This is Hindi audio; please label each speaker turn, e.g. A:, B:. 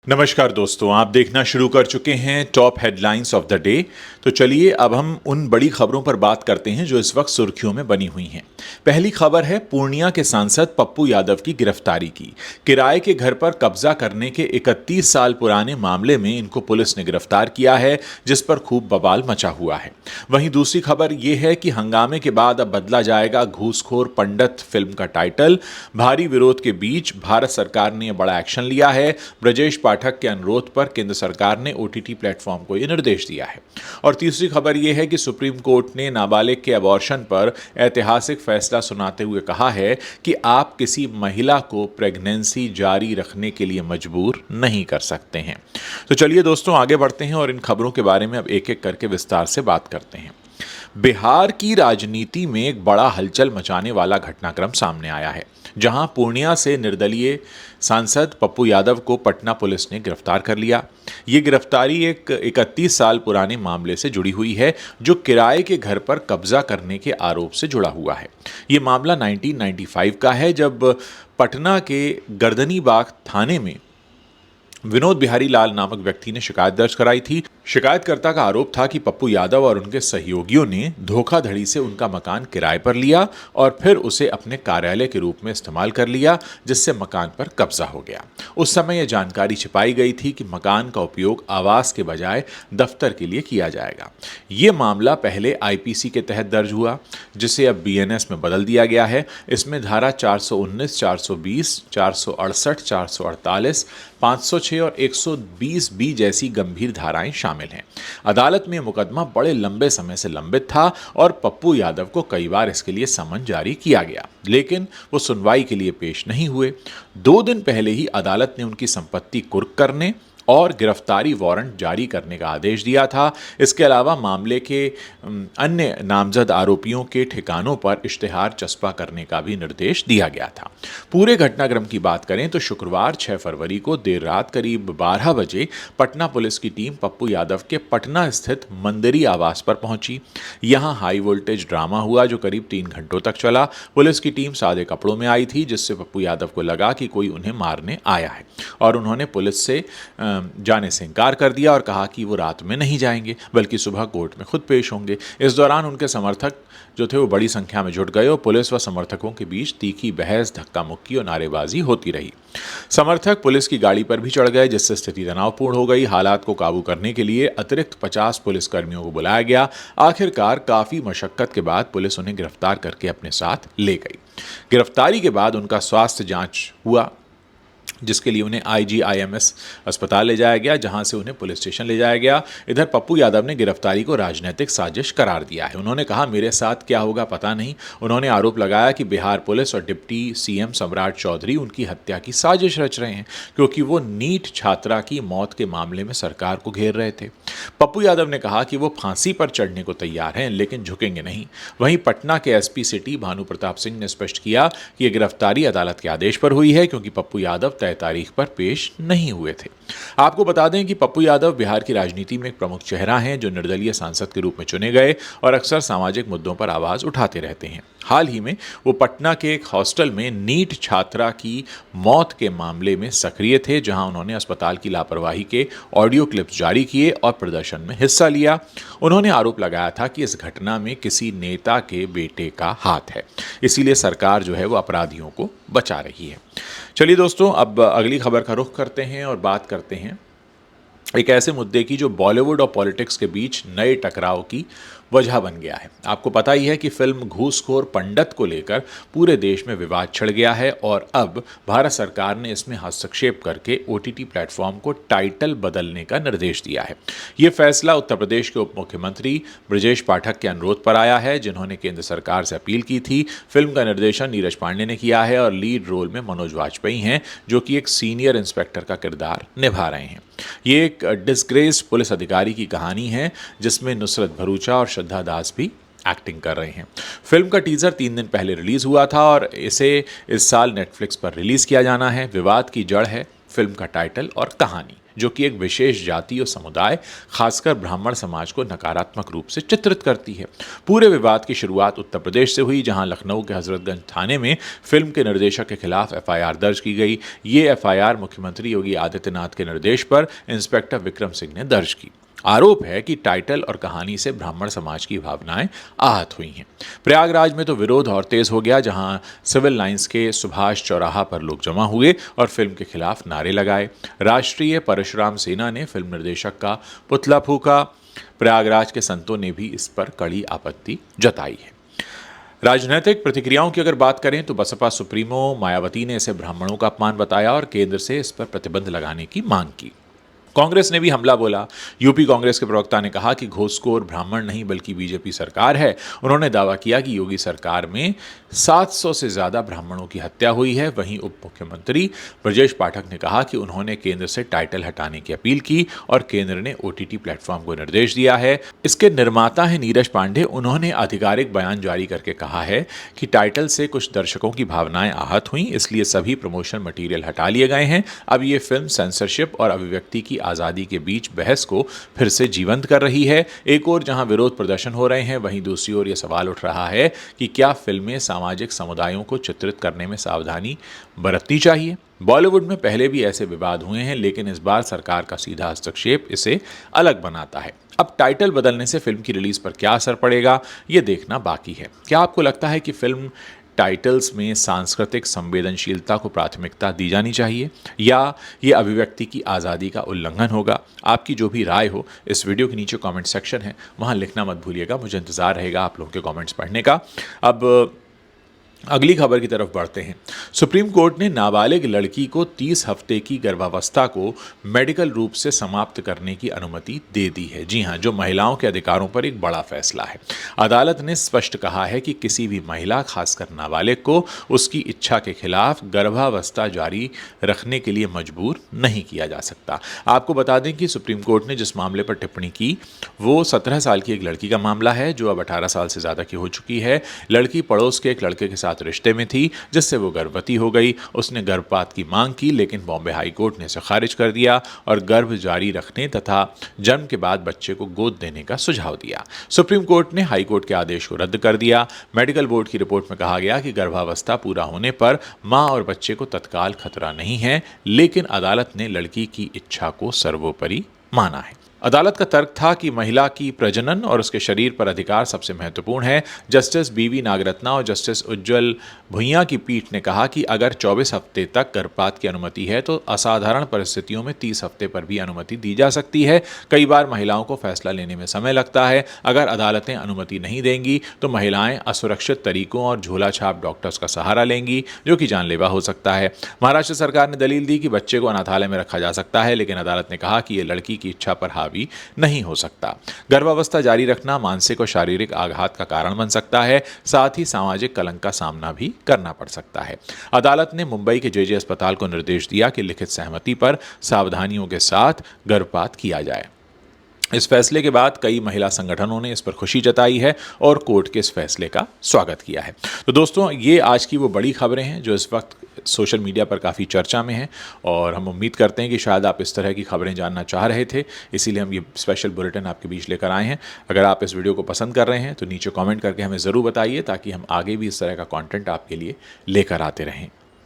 A: नमस्कार दोस्तों, आप देखना शुरू कर चुके हैं top headlines of the day. तो चलिए अब हम उन बड़ी खबरों पर बात करते हैं जो इस वक्त सुर्खियों में बनी हुई हैं। पहली खबर है पूर्णिया के सांसद पप्पू यादव की गिरफ्तारी की। किराए के घर पर कब्जा करने के 31 साल पुराने मामले में इनको पुलिस ने गिरफ्तार किया है, जिस पर खूब बवाल मचा हुआ है। वहीं दूसरी खबर यह है कि हंगामे के बाद अब बदला जाएगा घूसखोर पंडित फिल्म का टाइटल। भारी विरोध के बीच भारत सरकार ने बड़ा एक्शन लिया है। ब्रजेश पाठक के अनुरोध पर केंद्र सरकार ने ओटीटी प्लेटफॉर्म को यह निर्देश दिया है। और तीसरी खबर यह है कि सुप्रीम कोर्ट ने नाबालिग के अबॉर्शन पर ऐतिहासिक फैसला सुनाते हुए कहा है कि आप किसी महिला को प्रेगनेंसी जारी रखने के लिए मजबूर नहीं कर सकते हैं। तो चलिए दोस्तों आगे बढ़ते हैं और इन खबरों के बारे में अब एक एक करके विस्तार से बात करते हैं। बिहार की राजनीति में एक बड़ा हलचल मचाने वाला घटनाक्रम सामने आया है, जहां पूर्णिया से निर्दलीय सांसद पप्पू यादव को पटना पुलिस ने गिरफ्तार कर लिया। ये गिरफ्तारी एक 31 साल पुराने मामले से जुड़ी हुई है, जो किराए के घर पर कब्जा करने के आरोप से जुड़ा हुआ है। ये मामला 1995 का है, जब पटना के गर्दनीबाग थाने में विनोद बिहारी लाल नामक व्यक्ति ने शिकायत दर्ज कराई थी। शिकायतकर्ता का आरोप था कि पप्पू यादव और उनके सहयोगियों ने धोखाधड़ी से उनका मकान किराए पर लिया और फिर उसे अपने कार्यालय के रूप में इस्तेमाल कर लिया, जिससे मकान पर कब्जा हो गया। उस समय यह जानकारी छिपाई गई थी कि मकान का उपयोग आवास के बजाय दफ्तर के लिए किया जाएगा। ये मामला पहले आईपीसी के तहत दर्ज हुआ, जिसे अब बीएनएस में बदल दिया गया है। इसमें धारा 419, 420, 468, 448, 506 और 120 बी जैसी गंभीर धाराएं शामिल हैं। अदालत में मुकदमा बड़े लंबे समय से लंबित था और पप्पू यादव को कई बार इसके लिए समन जारी किया गया, लेकिन वो सुनवाई के लिए पेश नहीं हुए। 2 दिन पहले ही अदालत ने उनकी संपत्ति कुर्क करने और गिरफ्तारी वारंट जारी करने का आदेश दिया था। इसके अलावा मामले के अन्य नामजद आरोपियों के ठिकानों पर इश्तेहार चस्पा करने का भी निर्देश दिया गया था। पूरे घटनाक्रम की बात करें तो शुक्रवार 6 फरवरी को देर रात करीब 12 बजे पटना पुलिस की टीम पप्पू यादव के पटना स्थित मंदिरी आवास पर पहुंची। यहां हाई वोल्टेज ड्रामा हुआ, जो करीब 3 घंटों तक चला। पुलिस की टीम सादे कपड़ों में आई थी, जिससे पप्पू यादव को लगा कि कोई उन्हें मारने आया है, और उन्होंने पुलिस से जाने से इनकार कर दिया और कहा कि वो रात में नहीं जाएंगे, बल्कि सुबह कोर्ट में खुद पेश होंगे। इस दौरान उनके समर्थक जो थे वो बड़ी संख्या में जुट गए और पुलिस व समर्थकों के बीच तीखी बहस, धक्का मुक्की और नारेबाजी होती रही। समर्थक पुलिस की गाड़ी पर भी चढ़ गए, जिससे स्थिति तनावपूर्ण हो गई। हालात को काबू करने के लिए अतिरिक्त 50 पुलिसकर्मियों को बुलाया गया। आखिरकार काफी मशक्कत के बाद पुलिस उन्हें गिरफ्तार करके अपने साथ ले गई। गिरफ्तारी के बाद उनका स्वास्थ्य जांच हुआ, जिसके लिए उन्हें आईजीआईएमएस अस्पताल ले जाया गया, जहां से उन्हें पुलिस स्टेशन ले जाया गया। इधर पप्पू यादव ने गिरफ्तारी को राजनीतिक साजिश करार दिया है। उन्होंने कहा, मेरे साथ क्या होगा पता नहीं। उन्होंने आरोप लगाया कि बिहार पुलिस और डिप्टी सीएम सम्राट चौधरी उनकी हत्या की साजिश रच रहे हैं, क्योंकि वो नीट छात्रा की मौत के मामले में सरकार को घेर रहे थे। पप्पू यादव ने कहा कि वो फांसी पर चढ़ने को तैयार हैं, लेकिन झुकेंगे नहीं। वहीं पटना के एसपी सिटी भानु प्रताप सिंह ने स्पष्ट किया कि यह गिरफ्तारी अदालत के आदेश पर हुई है, क्योंकि पप्पू यादव तय तारीख पर पेश नहीं हुए थे। आपको बता दें कि पप्पू यादव बिहार की राजनीति में एक प्रमुख चेहरा हैं, जो निर्दलीय सांसद के रूप में चुने गए और अक्सर सामाजिक मुद्दों पर आवाज उठाते रहते हैं। हाल ही में वो पटना के एक हॉस्टल में नीट छात्रा की मौत के मामले में सक्रिय थे, जहां उन्होंने अस्पताल की लापरवाही के ऑडियो क्लिप्स जारी किए और प्रदर्शन में हिस्सा लिया। उन्होंने आरोप लगाया था कि इस घटना में किसी नेता के बेटे का हाथ है, इसीलिए सरकार जो है वो अपराधियों को बचा रही है। चलिए दोस्तों, अब अगली खबर का रुख करते हैं और बात करते हैं एक ऐसे मुद्दे की जो बॉलीवुड और पॉलिटिक्स के बीच नए टकराव की वजह बन गया है। आपको पता ही है कि फिल्म घूसखोर पंडित को लेकर पूरे देश में विवाद छिड़ गया है और अब भारत सरकार ने इसमें हस्तक्षेप करके ओटीटी प्लेटफॉर्म को टाइटल बदलने का निर्देश दिया है। ये फैसला उत्तर प्रदेश के उप मुख्यमंत्री ब्रजेश पाठक के अनुरोध पर आया है, जिन्होंने केंद्र सरकार से अपील की थी। फिल्म का निर्देशन नीरज पांडे ने किया है और लीड रोल में मनोज वाजपेयी हैं, जो कि एक सीनियर इंस्पेक्टर का किरदार निभा रहे हैं। ये एक डिस्ग्रेस्ड पुलिस अधिकारी की कहानी है, जिसमें नुसरत भरूचा और श्रद्धा दास भी एक्टिंग कर रहे हैं। फिल्म का टीजर 3 दिन पहले रिलीज हुआ था और इसे इस साल नेटफ्लिक्स पर रिलीज किया जाना है। विवाद की जड़ है फिल्म का टाइटल और कहानी। जो कि एक विशेष जाति और समुदाय, खासकर ब्राह्मण समाज को नकारात्मक रूप से चित्रित करती है। पूरे विवाद की शुरुआत उत्तर प्रदेश से हुई, जहां लखनऊ के हजरतगंज थाने में फिल्म के निर्देशक के खिलाफ एफआईआर दर्ज की गई। ये एफआईआर मुख्यमंत्री योगी आदित्यनाथ के निर्देश पर इंस्पेक्टर विक्रम सिंह ने दर्ज की। आरोप है कि टाइटल और कहानी से ब्राह्मण समाज की भावनाएं आहत हुई हैं। प्रयागराज में तो विरोध और तेज हो गया, जहां सिविल लाइंस के सुभाष चौराहा पर लोग जमा हुए और फिल्म के खिलाफ नारे लगाए। राष्ट्रीय परशुराम सेना ने फिल्म निर्देशक का पुतला फूंका। प्रयागराज के संतों ने भी इस पर कड़ी आपत्ति जताई है। राजनीतिक प्रतिक्रियाओं की अगर बात करें तो बसपा सुप्रीमो मायावती ने इसे ब्राह्मणों का अपमान बताया और केंद्र से इस पर प्रतिबंध लगाने की मांग की। कांग्रेस ने भी हमला बोला। यूपी कांग्रेस के प्रवक्ता ने कहा कि घूसखोर ब्राह्मण नहीं बल्कि बीजेपी सरकार है। उन्होंने दावा किया कि योगी सरकार में 700 से ज्यादा ब्राह्मणों की हत्या हुई है। वहीं उप मुख्यमंत्री ब्रजेश पाठक ने कहा कि उन्होंने केंद्र से टाइटल हटाने की अपील की और केंद्र ने ओटीटी प्लेटफॉर्म को निर्देश दिया है। इसके निर्माता हैं नीरज पांडे। उन्होंने आधिकारिक बयान जारी करके कहा है कि टाइटल से कुछ दर्शकों की भावनाएं आहत हुई, इसलिए सभी प्रमोशन मटीरियल हटा लिए गए हैं। अब ये फिल्म सेंसरशिप और अभिव्यक्ति की आजादी के बीच बहस को फिर से जीवंत कर रही है। एक ओर जहां विरोध प्रदर्शन हो रहे हैं, वहीं दूसरी ओर यह सवाल उठ रहा है कि क्या फिल्में सामाजिक समुदायों को चित्रित करने में सावधानी बरतनी चाहिए। बॉलीवुड में पहले भी ऐसे विवाद हुए हैं, लेकिन इस बार सरकार का सीधा हस्तक्षेप इसे अलग बनाता है। अब टाइटल बदलने से फिल्म की रिलीज पर क्या असर पड़ेगा, यह देखना बाकी है। क्या आपको लगता है कि फिल्म टाइटल्स में सांस्कृतिक संवेदनशीलता को प्राथमिकता दी जानी चाहिए या ये अभिव्यक्ति की आज़ादी का उल्लंघन होगा? आपकी जो भी राय हो, इस वीडियो के नीचे कमेंट सेक्शन है, वहाँ लिखना मत भूलिएगा। मुझे इंतज़ार रहेगा आप लोगों के कमेंट्स पढ़ने का। अब अगली खबर की तरफ बढ़ते हैं। सुप्रीम कोर्ट ने नाबालिग लड़की को 30 हफ्ते की गर्भावस्था को मेडिकल रूप से समाप्त करने की अनुमति दे दी है। जी हां, जो महिलाओं के अधिकारों पर एक बड़ा फैसला है। अदालत ने स्पष्ट कहा है कि किसी भी महिला, खासकर नाबालिग को उसकी इच्छा के खिलाफ गर्भावस्था जारी रखने के लिए मजबूर नहीं किया जा सकता। आपको बता दें कि सुप्रीम कोर्ट ने जिस मामले पर टिप्पणी की वो 17 साल की एक लड़की का मामला है, जो अब 18 साल से ज़्यादा की हो चुकी है। लड़की पड़ोस के एक लड़के के साथ रिश्ते में थी, जिससे वो गर्भवती हो गई। उसने गर्भपात की मांग की, लेकिन बॉम्बे हाई कोर्ट ने इसे खारिज कर दिया और गर्भ जारी रखने तथा जन्म के बाद बच्चे को गोद देने का सुझाव दिया। सुप्रीम कोर्ट ने हाई कोर्ट के आदेश को रद्द कर दिया। मेडिकल बोर्ड की रिपोर्ट में कहा गया कि गर्भावस्था पूरा होने पर मां और बच्चे को तत्काल खतरा नहीं है, लेकिन अदालत ने लड़की की इच्छा को सर्वोपरि माना है। अदालत का तर्क था कि महिला की प्रजनन और उसके शरीर पर अधिकार सबसे महत्वपूर्ण है। जस्टिस बीवी नागरत्ना और जस्टिस उज्जवल भुइयां की पीठ ने कहा कि अगर 24 हफ्ते तक गर्भपात की अनुमति है तो असाधारण परिस्थितियों में 30 हफ्ते पर भी अनुमति दी जा सकती है। कई बार महिलाओं को फैसला लेने में समय लगता है। अगर अदालतें अनुमति नहीं देंगी तो महिलाएं असुरक्षित तरीकों और झोला छाप डॉक्टर्स का सहारा लेंगी, जो कि जानलेवा हो सकता है। महाराष्ट्र सरकार ने दलील दी कि बच्चे को अनाथालय में रखा जा सकता है, लेकिन अदालत ने कहा कि यह लड़की की इच्छा पर हावी नहीं हो सकता। गर्भावस्था जारी रखना मानसिक और शारीरिक आघात का कारण बन सकता है, साथ ही सामाजिक कलंक का सामना भी करना पड़ सकता है। अदालत ने मुंबई के जेजे अस्पताल को निर्देश दिया कि लिखित सहमति पर सावधानियों के साथ गर्भपात किया जाए। इस फैसले के बाद कई महिला संगठनों ने इस पर खुशी जताई है और कोर्ट के इस फैसले का स्वागत किया है। तो दोस्तों, ये आज की वो बड़ी खबरें हैं जो इस वक्त सोशल मीडिया पर काफ़ी चर्चा में हैं, और हम उम्मीद करते हैं कि शायद आप इस तरह की खबरें जानना चाह रहे थे, इसीलिए हम ये स्पेशल बुलेटिन आपके बीच लेकर आए हैं। अगर आप इस वीडियो को पसंद कर रहे हैं तो नीचे कमेंट करके हमें ज़रूर बताइए, ताकि हम आगे भी इस तरह का कंटेंट आपके लिए लेकर आते रहें।